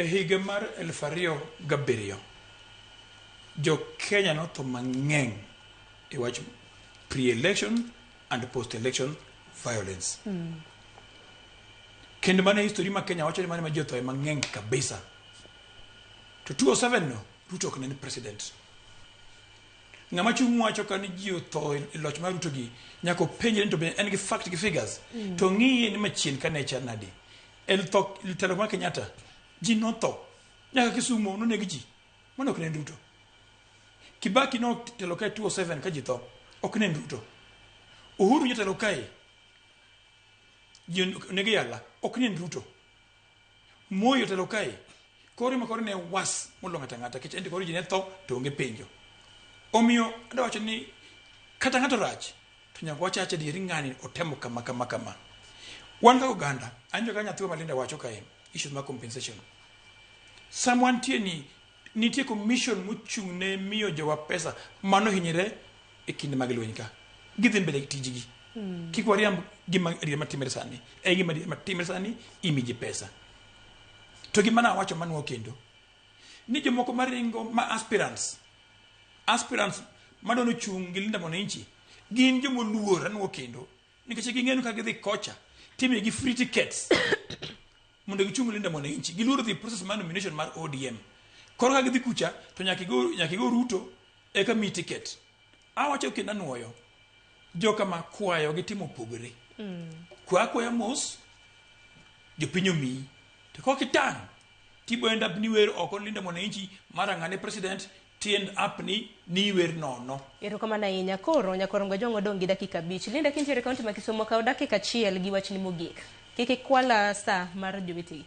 higa mar 2007 jo Kenya noto mang'eny e wach pre-election and post-election violence. Kendo mane history ma Kenya wacho ni mane ma jo tho mang'eny kabisa. To 2007 no Ruto ok ne president. Ng'ama chung wacho kan ji otho e loch mar Ruto gi nyako penje ni to be en gi fact gi figures. To ng'iye ni machien kane chanadi. El tho telo ma Kenyatta ji no tho. Nyaka Kisumu no negi ji. Mano ok ne Ruto. Kibaki no telo kai 2007 ka ji tho. Ok ne Ruto. Uhuru nyatelo kai. Ji negi yala. Ok ne Ruto. Moi telo kai. Kori makori ne was molonga tangata kich endi kori jine tho to onge penjo. Omiyo ado wacho ni kata ng'ato rach to nyaka wacha acha diri ng'ani otemo kama. Wan ka Uganda anjo ka nyathi Malinda wacho kae issues ma compensation. Someone nitie commission muchung ne miyo jowa pesa mano hinyere e kinde mag lweny ka. Gidhi mbele tijigi. Kik wariamb gima timre sani. Gima timre sani imiji pesa. To gima na wacho manuo kendo ni jomoko maringo ma aspirants madono chung gi Linda Mwananchi gin jomo luor anuo kendo nikech ging'eno ka gidhi kocha time gi free tickets mondo gichung Linda Mwananchi giluoro the process man nomination mar ODM koro ka gidhi kucha to nyaka go Ruto eka mi ticket awacho kendo anuoyo joka makwayo gitimo pogore kwa mos jopinyo mi to kokitang tibo end up niwer oko Linda Mwananchi mara ng'ane president end up ni wer nono. Ero kama na nyakoro jongo dongi dakika bich. Linda kintiere kaunti ma Kisumu ka dakika 1 gi wachni mogik. Kike kwala sa mar jowetegi.